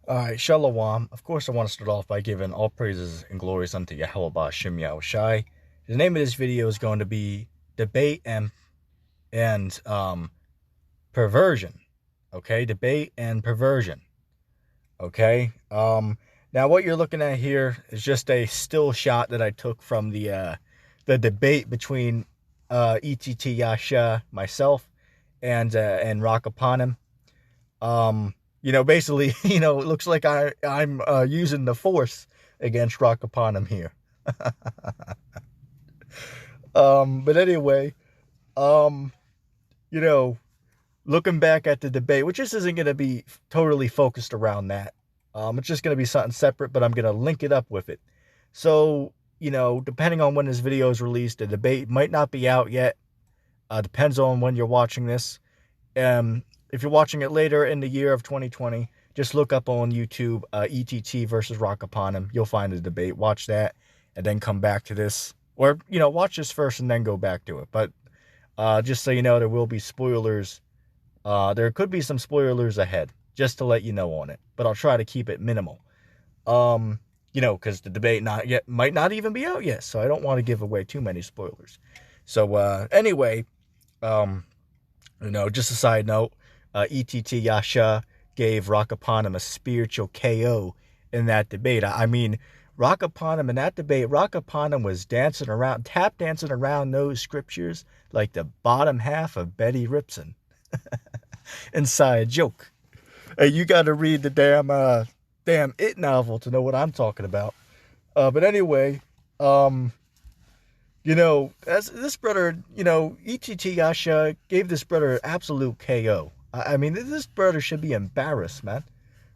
All right, Shalom. Of course, I want to start off by giving all praises and glories unto Yahweh Ba'Shem Yahushai. The name of this video is going to be Debate and Perversion. Okay, Debate and Perversion. Okay. Now what you're looking at here is just a still shot that I took from the debate between ETT Yasha, myself, and Rock Upon him. Basically, it looks like I'm using the force against Rock Upon him here. But anyway, um, you know, looking back at the debate, which just isn't going to be totally focused around that. It's just going to be something separate, but I'm going to link it up with it. So, depending on when this video is released, the debate might not be out yet. Depends on when you're watching this. If you're watching it later in the year of 2020, just look up on YouTube, ETT versus Rock Upon him. You'll find the debate. Watch that and then come back to this. Or, watch this first and then go back to it. But just so you know, there will be spoilers. There could be some spoilers ahead, just to let you know on it. But I'll try to keep it minimal. Because the debate might not even be out yet. So I don't want to give away too many spoilers. So anyway, just a side note. ETT Yasha gave Rock Upon him a spiritual KO in that debate. I mean, Rock Upon him in that debate, Rock Upon him was tap dancing around those scriptures like the bottom half of Betty Ripson. Inside joke. Hey, you got to read the damn It novel to know what I'm talking about. But anyway, as this brother, ETT Yasha gave this brother absolute KO. I mean, this brother should be embarrassed, man.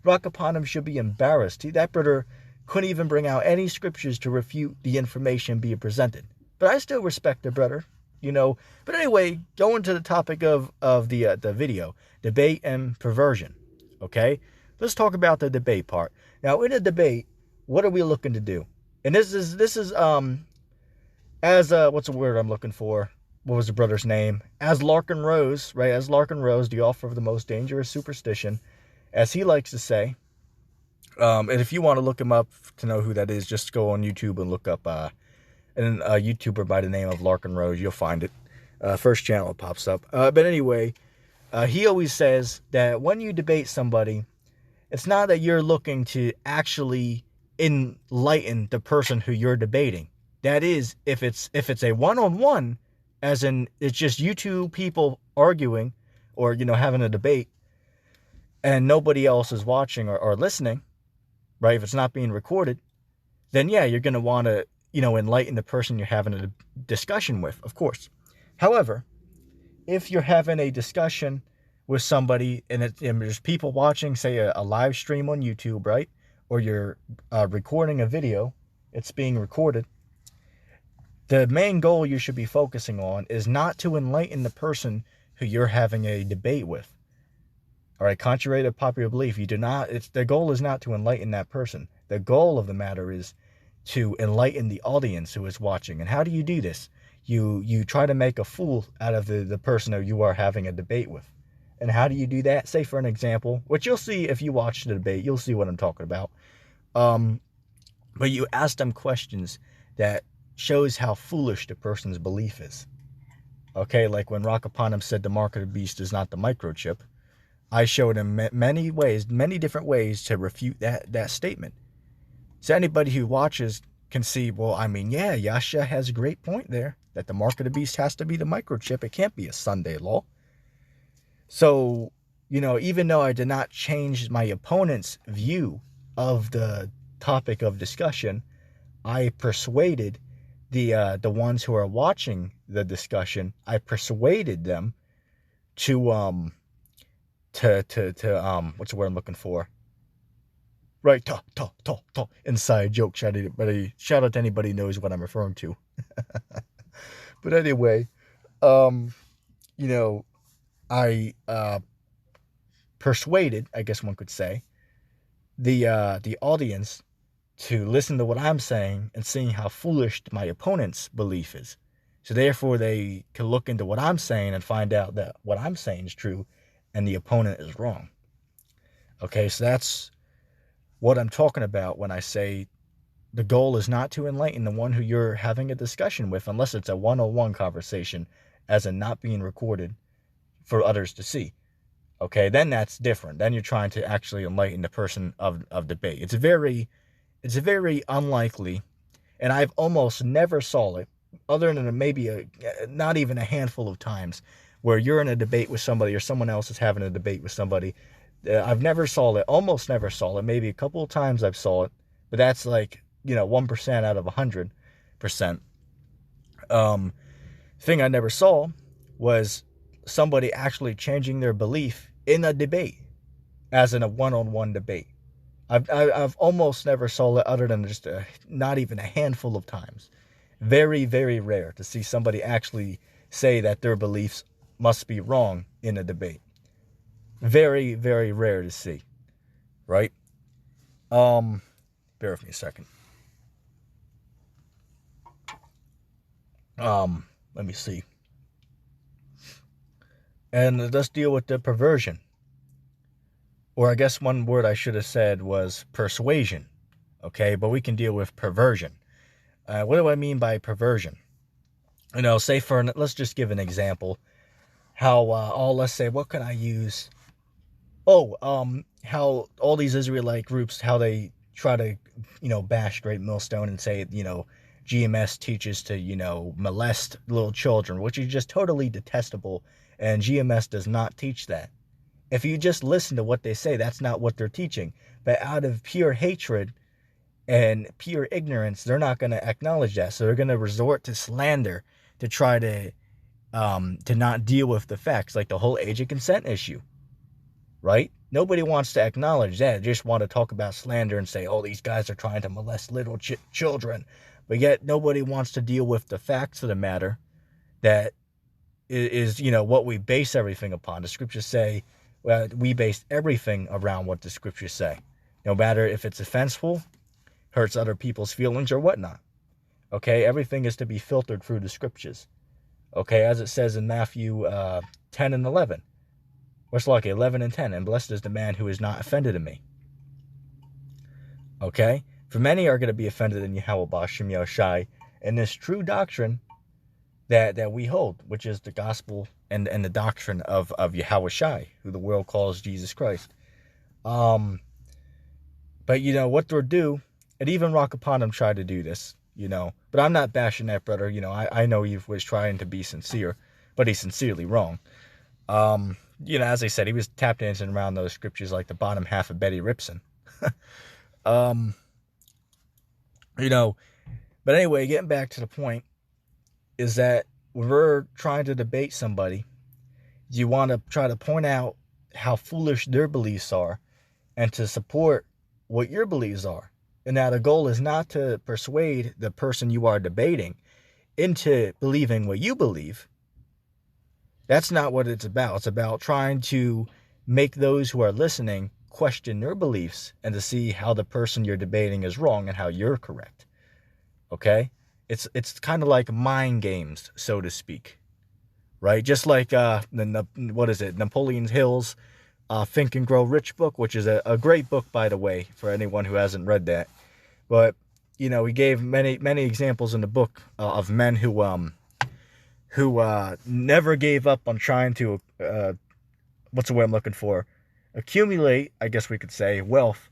Rock Upon him should be embarrassed. That brother couldn't even bring out any scriptures to refute the information being presented. But I still respect the brother, But anyway, going to the topic of the video, debate and perversion, okay? Let's talk about the debate part. Now, in a debate, what are we looking to do? And this is what's the word I'm looking for? What was the brother's name? As Larkin Rose, right? As Larkin Rose, the author of The Most Dangerous Superstition, as he likes to say. And if you want to look him up to know who that is, just go on YouTube and look up a YouTuber by the name of Larkin Rose. You'll find it. First channel it pops up. But anyway, he always says that when you debate somebody, it's not that you're looking to actually enlighten the person who you're debating. That is, if it's a one-on-one, as in it's just you two people arguing or, having a debate and nobody else is watching or listening, right? If it's not being recorded, then yeah, you're going to want to, enlighten the person you're having a discussion with, of course. However, if you're having a discussion with somebody and there's people watching, say a live stream on YouTube, right? Or you're recording a video, it's being recorded. The main goal you should be focusing on is not to enlighten the person who you're having a debate with. All right, contrary to popular belief, the goal is not to enlighten that person. The goal of the matter is to enlighten the audience who is watching. And how do you do this? You try to make a fool out of the person who you are having a debate with. And how do you do that? Say, for an example, which you'll see if you watch the debate, you'll see what I'm talking about. But you ask them questions that shows how foolish the person's belief is. Okay, like when Rock Upon him said the mark of the beast is not the microchip, I showed him many different ways to refute that statement. So anybody who watches can see, well, I mean, yeah, Yasha has a great point there, that the mark of the beast has to be the microchip. It can't be a Sunday law. So, even though I did not change my opponent's view of the topic of discussion, I persuaded the ones who are watching the discussion, I persuaded them to what's the word I'm looking for? Right, inside joke. Shout out to anybody who knows what I'm referring to. But anyway, I persuaded, I guess one could say, the audience to listen to what I'm saying and seeing how foolish my opponent's belief is. So therefore, they can look into what I'm saying and find out that what I'm saying is true and the opponent is wrong. Okay, so what I'm talking about when I say the goal is not to enlighten the one who you're having a discussion with, unless it's a one-on-one conversation, as in not being recorded for others to see. Okay, then that's different. Then you're trying to actually enlighten the person of debate. It's very unlikely, and I've almost never saw it, other than maybe not even a handful of times, where you're in a debate with somebody or someone else is having a debate with somebody. I've never saw it, almost never saw it. Maybe a couple of times I've saw it, but that's like, 1% out of 100%. Thing I never saw was somebody actually changing their belief in a debate, as in a one-on-one debate. I've almost never saw it, other than just not even a handful of times. Very, very rare to see somebody actually say that their beliefs must be wrong in a debate. Very, very rare to see, right? Bear with me a second. Let me see. And let's deal with the perversion. Or I guess one word I should have said was persuasion. Okay, but we can deal with perversion. What do I mean by perversion? Say let's just give an example. How, let's say, what can I use? How all these Israelite groups, how they try to, bash Great Millstone and say, GMS teaches to, molest little children, which is just totally detestable. And GMS does not teach that. If you just listen to what they say, that's not what they're teaching. But out of pure hatred and pure ignorance, they're not going to acknowledge that. So they're going to resort to slander to try to not deal with the facts, like the whole age of consent issue, right? Nobody wants to acknowledge that. They just want to talk about slander and say, oh, these guys are trying to molest little children. But yet nobody wants to deal with the facts of the matter, that is, what we base everything upon. The scriptures say, we base everything around what the scriptures say, no matter if it's offensive, hurts other people's feelings or whatnot. Okay, everything is to be filtered through the scriptures. Okay, as it says in Matthew 10 and 11. What's lucky? 11 and 10. And blessed is the man who is not offended in me. Okay, for many are going to be offended in Yahweh Bashem Yahushai, and this true doctrine that we hold, which is the gospel and the doctrine of Yahweh Shai, who the world calls Jesus Christ. But what they'll do, and even Rock Upon him tried to do this, but I'm not bashing that brother. I know he was trying to be sincere, but he's sincerely wrong. As I said, he was tap dancing around those scriptures like the bottom half of Betty Ripson. But anyway, getting back to the point, is that when we're trying to debate somebody, you want to try to point out how foolish their beliefs are and to support what your beliefs are. And now the goal is not to persuade the person you are debating into believing what you believe. That's not what it's about. It's about trying to make those who are listening question their beliefs and to see how the person you're debating is wrong and how you're correct. Okay? It's kind of like mind games, so to speak, right? Just like Napoleon Hill's Think and Grow Rich book, which is a great book, by the way, for anyone who hasn't read that. But he gave many examples in the book of men who never gave up on trying to what's the word I'm looking for? Accumulate, I guess we could say, wealth,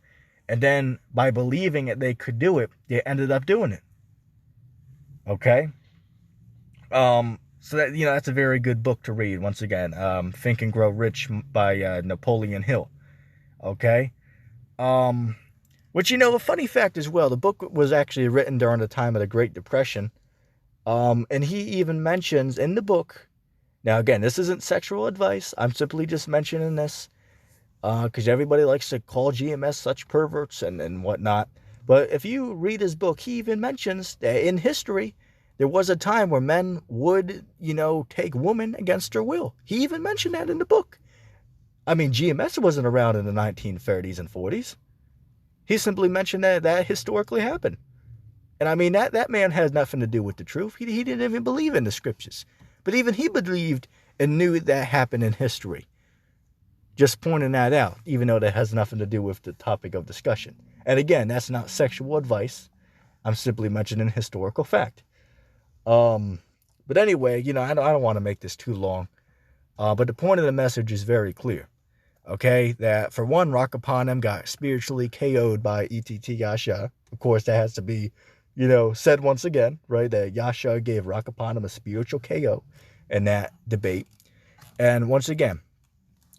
and then by believing that they could do it, they ended up doing it. Okay, so that that's a very good book to read. Once again, Think and Grow Rich by Napoleon Hill. Okay, which a funny fact as well. The book was actually written during the time of the Great Depression, and he even mentions in the book. Now again, this isn't sexual advice. I'm simply just mentioning this because everybody likes to call GMS such perverts and whatnot. But if you read his book, he even mentions that in history, there was a time where men would, take women against their will. He even mentioned that in the book. I mean, GMS wasn't around in the 1930s and 40s. He simply mentioned that historically happened. And I mean, that man has nothing to do with the truth. He didn't even believe in the scriptures. But even he believed and knew that happened in history. Just pointing that out, even though that has nothing to do with the topic of discussion. And again, that's not sexual advice. I'm simply mentioning historical fact. But anyway, I don't want to make this too long. But the point of the message is very clear. Okay, that for one, Rakapanam got spiritually KO'd by ETT Yasha. Of course, that has to be, said once again, right? That Yasha gave Rakapanam a spiritual KO in that debate. And once again,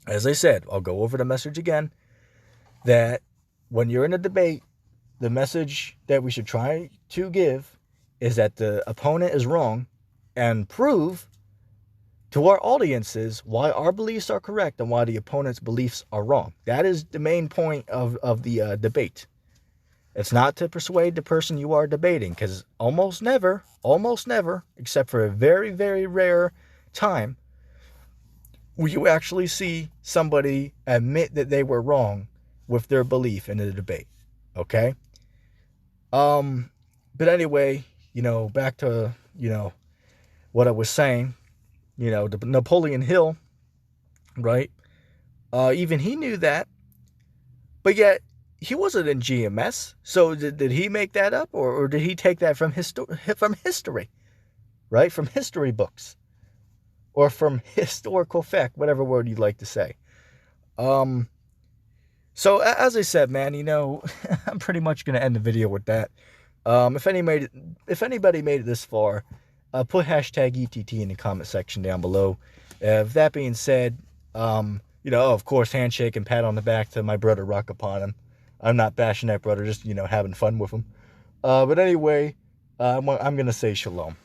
as I said, I'll go over the message again, that when you're in a debate, the message that we should try to give is that the opponent is wrong and prove to our audiences why our beliefs are correct and why the opponent's beliefs are wrong. That is the main point of the debate. It's not to persuade the person you are debating, because almost never, except for a very, very rare time, will you actually see somebody admit that they were wrong with their belief in the debate. Okay? But anyway, back to, what I was saying, Napoleon Hill, right? Even he knew that, but yet he wasn't in GMS. So did he make that up, or did he take that from history, right? From history books, or from historical fact, whatever word you'd like to say. So as I said, man, I'm pretty much going to end the video with that. If anybody made it this far, put hashtag ETT in the comment section down below. With that being said, of course, handshake and pat on the back to my brother Rakapanam. I'm not bashing that brother, just, having fun with him. But anyway, I'm going to say shalom.